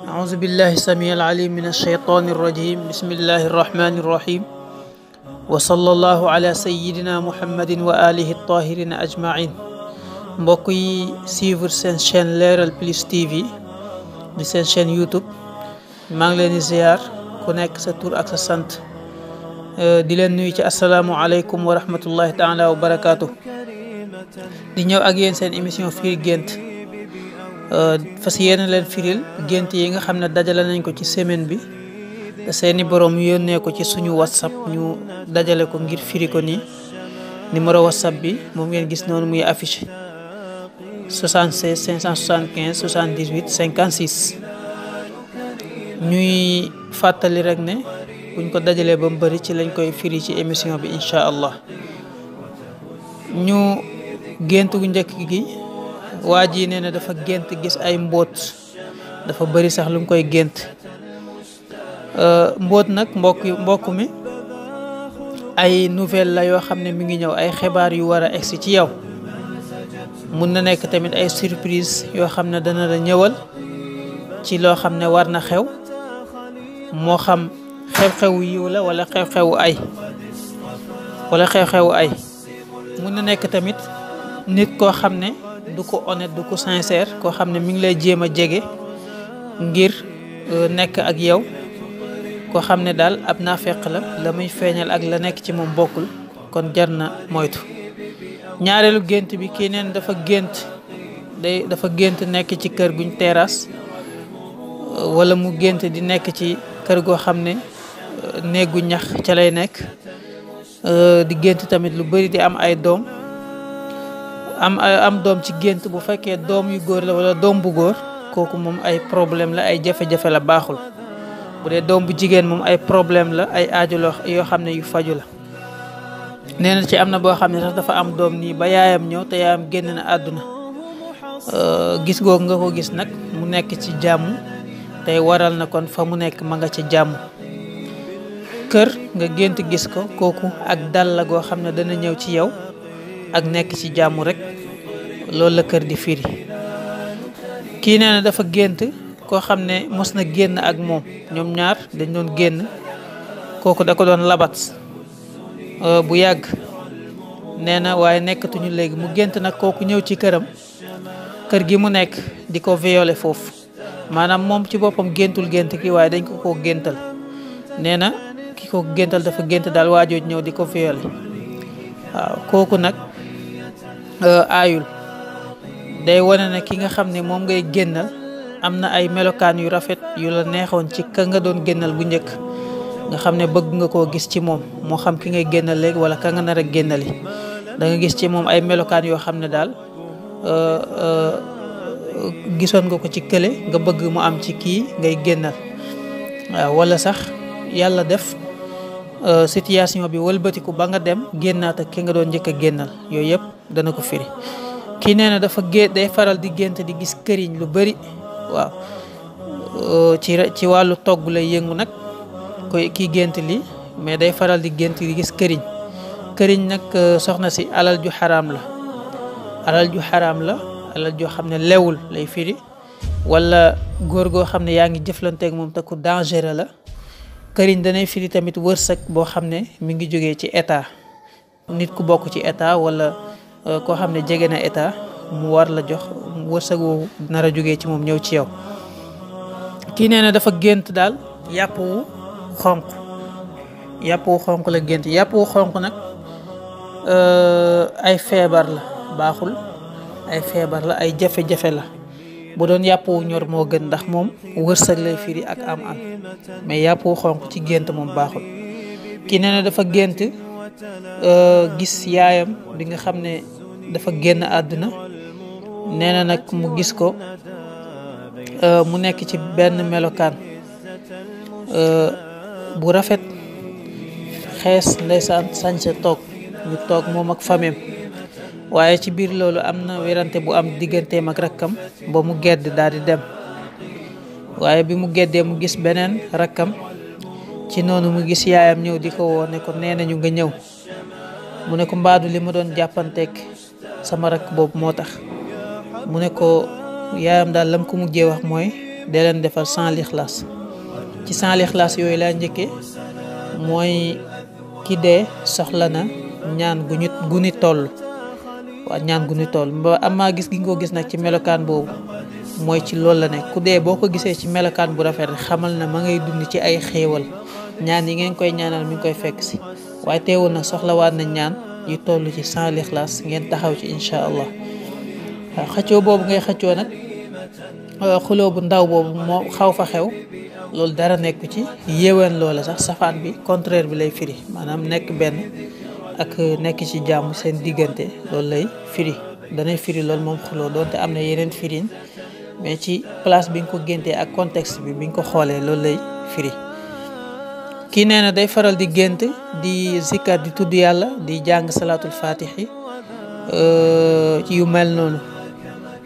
أعوذ بالله السميع العليم من الشيطان الرجيم بسم الله الرحمن الرحيم وصلى الله على سيدنا محمد وآله الطاهرين أجمعين. mbokk yi suivre seen chaîne Leral Plus TV di seen chaîne YouTube maa ngi leen di ziar ku nekk sa tur ak sa sant di leen nuyu ci asalaamualeykum wa rahmatullahi taala wa barakaatu. di ñëw ak yéen seen émission firi gént fas yéene leen firil gént yi nga xam ne dajale nañ ko ci semaine bi te seeni borom yónnee ko ci suñu whatsapp ñu dajale ko ngir firi ko nii. numéro whatsapp bi moom ngeen gis noonu muy affiché 76 575 78 56. ñuy fàttali rek ne buñ ko dajalee ba mu bëri ci lañ koy firi ci émission bi incha allah. ñu gént gu njëkk gi waa ji nee na dafa gént gis ay mbóot dafa bëri sax lu mu koy gént. mbóot nag mbokk mi ay nouvelle la yoo xam ne mi ngi ñëw ay xibaar yu war a egsi ci yow. mun na nekk tamit ay surprise yoo xam ne dana la ñëwal ci loo xam ne war na xew moo xam xew-xewu yiw la wala xew-xewu ay mun na nekk tamit nit koo xam ne du ko honnête du ko sincère koo xam ne mi ngi lay jéem a jege ngir nekk ak yow koo xam ne daal ab naafeq la muy feeñal ak la nekk ci moom bokkul kon jar na moytu. ñaareelu gént bi kii neen dafa gént nekk ci kër guñ terrasse wala mu gént di nekk ci kër goo xam ne néegu ñax ca lay nekk di gént tamit lu bari di am ay doom am doom ci gént bu fekkee doom yu góor la wala doom bu góor kooku moom ay problème la ay jafe-jafe la baaxul. bu dee doom bu jigéen moom ay problème la ay aajo yoo xam ne yu faju la. nee na ci am na boo xam ne sax dafa am doom nii ba yaayam ñëw te yaayam génn na àdduna gis googu nga ko gis nag mu nekk ci jàmm tey waral na kon fa mu nekk ma nga ci jàmm. kër nga gént gis ko kooku ak dal la goo xam ne dana ñëw ci yow ak nekk ci jàmm rek loolu la kër di firi. kii nee na dafa gént koo xam ne mos na génn ak moom ñoom ñaar dañ doon génn kooku da ko doon labat bu yàgg nee na waaye nekkatuñu léegi mu gént nag kooku ñëw ci këram kër gi mu nekk di ko violer foofu maanaam moom ci boppam géntul gént gi waaye dañ ko géntal. nee na ki ko géntal dafa gént daal waajooj ñëw di ko violer waaw kooku nag aayul day wane ne ki nga xam ne moom ngay génnal am na ay melokaan yu rafet yu la neexoon ci ka nga doon génnal bu njëkk nga xam ne bëgg nga koo gis ci moom moo xam ki ngay génnal léegi wala ka nga nar a génnali da nga gis ci moom ay melokaan yoo xam ne daal gisoon nga ko ci kële nga bëgg mu am ci kii ngay génnal waaw wala sax yàlla def situation bi wëlbatiku ba nga dem génnaat ak ki nga doon njëkk a génnal yooyu yëpp dana ko firi. kii nee na day faral di gént di gis këriñ lu bari waaw ci wàllu togg lay yëngu nag kii gént li mais day faral di gént di gis këriñ nag soxna si alal ju xaraam la alal joo xam ne lewul lay firi wala góor goo xam ne yaa ngi jëflanteeg moom te ku dangereux la. këriñ danay firi tamit wërsëg boo xam ne mi ngi jógee ci état nit ku bokk ci état wala koo xam ne jege na état mu war la jox wërsëg woowu nar a jógee ci moom ñëw ci yow. kii nee na dafa gént daal yàpp wu xonq la gént. yàpp wu xonq nag ay feebar la baaxul ay feebar la ay jafe-jafe la bu doon yàpp wu ñor moo gën ndax moom wërsëg lay firi ak am mais yàpp wu xonq ci gént moom baaxul. kii nee na dafa gént gis yaayam bi nga xam ne dafa génn àdduna nee na nag mu gis ko mu nekk ci benn melokaan bu rafet xees ndeysaan sañse toog ñu toog moom ak famem waaye ci biir loolu am na werante bu am digganteem ak rakkam ba mu gedd daal di dem. waaye bi mu geddee mu gis beneen rakkam ci noonu mu gis yaayam ñëw di ko woo ne ko nee nañu nga ñëw. mu ne ko mbaadu li ma doon jàppanteeg sama rakk boobu moo tax. mu ne ko yaayam daal lam ko mujjee wax mooy dee leen defal 100 lixlaas. ci 100 lixlaas yooyu laa njëkkee mooy ki dee soxla na ñaan gu ni toll. waaw ñaan gu ni toll ba amaa gis gi nga ko gis nag ci melokaan boobu mooy ci loolu la nekk ku dee boo ko gisee ci melokaan bu rafet xamal na ma ngay dund ci ay xéewal ñaan yi ngeen koy ñaanal mi ngi koy fekk si. waaye teewul nag soxlawaat na ñaan yu toll ci 100 lixlaas ngeen taxaw ci incha allah. waaw xëccoo boobu ngay xëccoo nag xuloo bu ndaw boobu moo xaw fa xew loolu dara nekku ci yéwén loola sax safaan bi contraire bi lay firi maanaam nekk benn ak nekk ci jàmm seen diggante loolu lay firi. danay firi loolu moom xuloo doonte am na yeneen firin mais ci place bi nga ko géntee ak contexte bi nga ko xoolee loolu lay firi. kii nee na day faral di gént di zikkar di tudd yàlla di jàng salaatul fatixi ci yu mel noonu.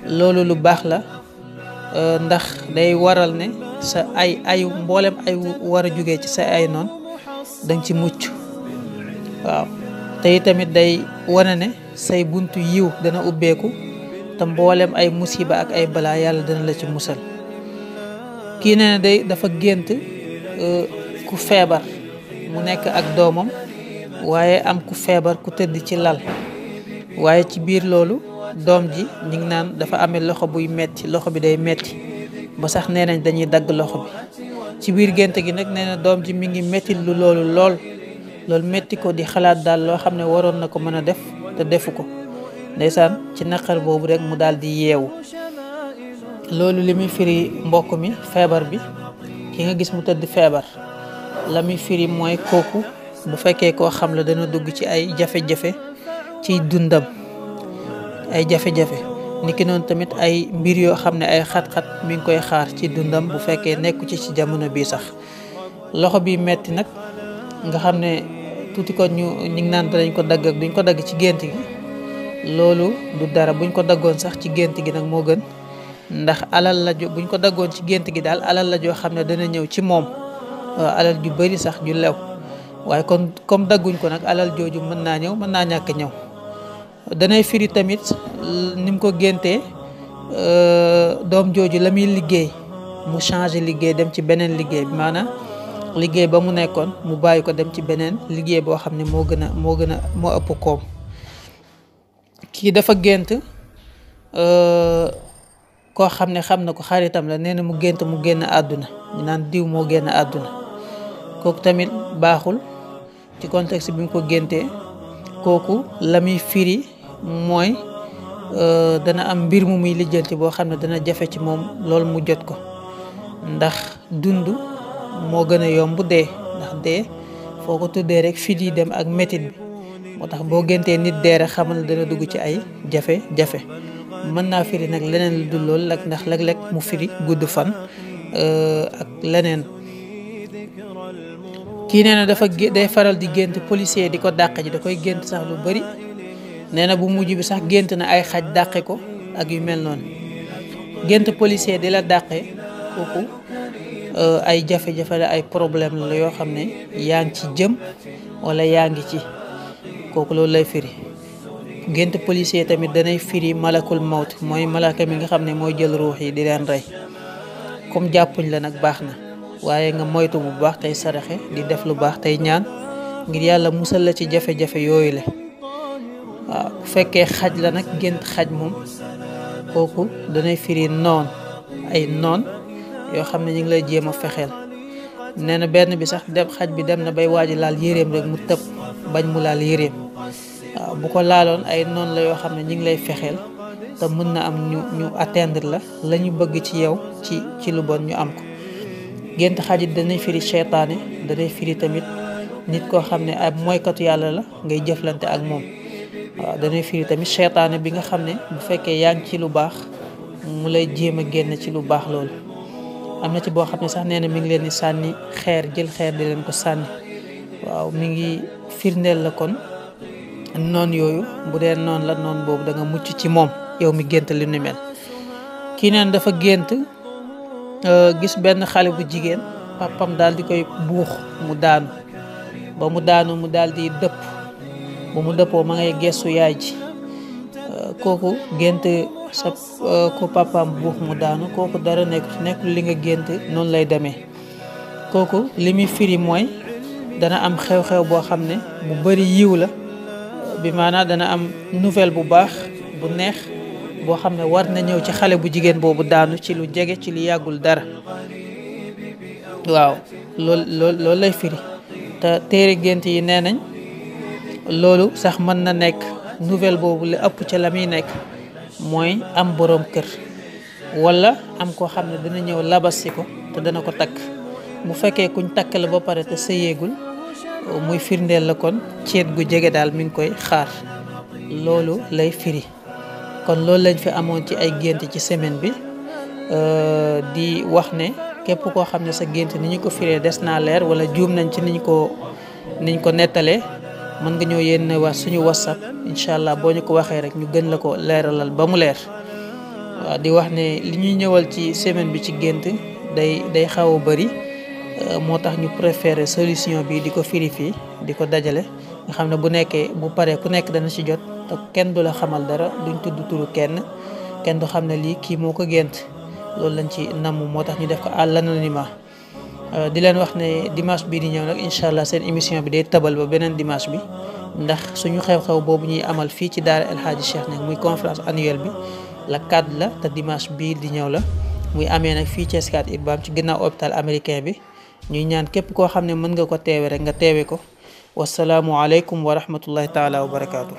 loolu lu baax la ndax day waral ne sa ayu mboolem ay war a jógee ci sa ay noon danga ci mucc. waaw te tamit day wane ne say buntu yiw dana ubbeeku te mboolem ay musiba ak ay balaa yàlla dana la ci musal. kii nee na day dafa gént ku feebar mu nekk ak doomam waaye am ku feebar ku tëdd ci lal waaye ci biir loolu doom ji ñu ngi naan dafa amee loxo buy metti loxo bi day metti ba sax nee nañ dañuy dagg loxo bi. ci biir gént gi nag nee na doom ji mi ngi metti lu loolu lool metti ko di xalaat daal loo xam ne waroon na ko mën a def te defu ko ndeysaan ci naqar boobu rek mu daal di yeewu. loolu li muy firi mbokk mi feebar bi ki nga gis mu tëdd feebar la muy firi mooy kooku bu fekkee koo xam la dana dugg ci ay jafe-jafe ciy dundam. ay jafe-jafe niki noonu tamit ay mbir yoo xam ne ay xat-xat mi ngi koy xaar ci dundam bu fekkee nekku ci jamono bii sax. loxo bi metti nag nga xam ne tuuti ko ñu ngi naan dañ ko dagg ak duñ ko dagg ci gént gi loolu du dara buñ ko daggoon sax ci gént gi nag moo gën ndax alal la buñ ko daggoon ci gént gi daal alal la joo xam ne dana ñëw ci moom alal ju bari sax ju lew waaye kon comme dagguñ ko nag alal jooju mën naa ñëw mën naa ñàkk ñëw. danay firi tamit ni mu ko géntee doom jooju la muy liggéey mu changé liggéey dem ci beneen liggéey bi maanaam liggéey ba mu nekkoon mu bàyyi ko dem ci beneen liggéey boo xam ne moo ëpp koom. kii dafa gént koo xam ne ko xaritam la nee na mu gént mu génn àdduna ñu naan diw moo génn àdduna kooku tamit baaxul ci contexte bi mu ko géntee. kooku la muy firi mooy dana am mbir mu muy lijjanti boo xam ne dana jafe ci moom loolu mu jot ko ndax dund moo gën a yomb dee ndax dee foo ko tuddee rek fit yi dem ak métit bi moo tax boo géntee nit dee rek xamal ne dana dugg ci ay jafe-jafe. mën naa firi nag leneen lu dul loolu ndax léeg-léeg mu firi gudd fan ak leneen. kii nee na day faral di gént policier di ko dàq ji da koy gént sax lu bari nee na bu mujj bi sax gént na ay xaj dàqe ko ak yu mel noonu. gént policier di la dàqe kooku ay jafe-jafe la ay problème la yoo xam ne yaa ngi ci jëm wala yaa ngi ci kooku loolu lay firi. gént policier tamit danay firi malakul mawt mooy malaka mi nga xam ne mooy jël ruux yi di leen rey comme jàppuñ la nag baax na waaye nga moytu bu baax tey saraxe di def lu baax tey ñaan ngir yàlla musal la ci jafe-jafe yooyu la. waaw bu fekkee xaj la nag gént xaj moom kooku danay firi noon ay noon yoo xam ne ñu ngi lay jéem a fexeel. nee na benn bi sax xaj bi dem na bay waaj laal yéreem rek mu tëb bañ mu laal yéreem. waaw bu ko laaloon ay noon la yoo xam ne ñu ngi lay fexeel te mën na am ñu atteindre la ñu bëgg ci yow ci lu bon ñu am ko. gént xajit danay firi seytaane danay firi tamit nit koo xam ne ay mooykatu yàlla la ngay jëflante ak moom. waaw danay firi tamit seytaane bi nga xam ne bu fekkee yaa ngi ci lu baax mu lay jéem a génn ci lu baax loolu. am na ci boo xam ne sax nee na mi ngi leen di sànni xeer jël xeer di leen ko sànni. waaw mi ngi firndeel la kon noon yooyu bu dee noon la noon boobu da nga mucc ci moom yow mi gént lu ni mel. kii neen dafa gént gis benn xale bu jigéen papam daal di koy buux mu daanu ba mu daanu mu daal di dëpp ba mu dëppoo ma ngay gestu yaay ji kooku gént sa ku papam buux mu daanu kooku dara nekkul li nga gént noonu lay demee kooku li muy firi mooy dana am xew-xew boo xam ne bu bari yiw la bi maanaam dana am nouvelle bu baax bu neex boo xam ne war na ñëw ci xale bu jigéen boobu daanu ci lu jege ci lu yàggul dara waaw loolu lay firi te téere gént yi nee nañ loolu sax mën na nekk nouvelle boobu li ëpp ca la muy nekk mooy am boroom kër walla am koo xam ne dana ñëw labasi ko te dana ko takk bu fekkee kuñ takk la ba pare te sëyeegul muy firndeel la kon ceet gu jege daal mi ngi koy xaar loolu lay firi kon loolu lañ fi amoon ci ay gént ci semaine bi di wax ne képp koo xam ne sa gént ni ñu ko firee des naa leer wala juum nañ ci niñ ko nettalee mën nga ñëw yéen wax suñu whatsapp incha allah boo ñu ko waxee rek ñu gën la ko leeralal ba mu leer waaw di wax ne li ñuy ñëwal ci semaine bi ci gént day xaw a bëri moo tax ñu préféré solution bi di ko firi fii di ko dajale nga xam ne bu paree ku nekk dana ci jot te kenn du la xamal dara duñ tudd turu kenn du xam ne lii kii moo ko gént loolu lañ ci namm moo tax ñu def ko à l'anonymat di leen wax ne dimanche bii di ñëw nag incha allah seen émission bi day tabal ba beneen dimanche bi ndax suñu xew-xew boobu ñuy amal fii ci daara El Hadji Cheikh nag muy conférence annuelle bi la 4 la te dimanche bii di ñëw la muy amee nag fii ci Scat Urbam ci ginnaaw hôpital américain bi ñuy ñaan képp koo xam ne mën nga ko teewe rek nga teewe ko wasalaamu aleykum wa rahmatullahi taala wa barakaatu.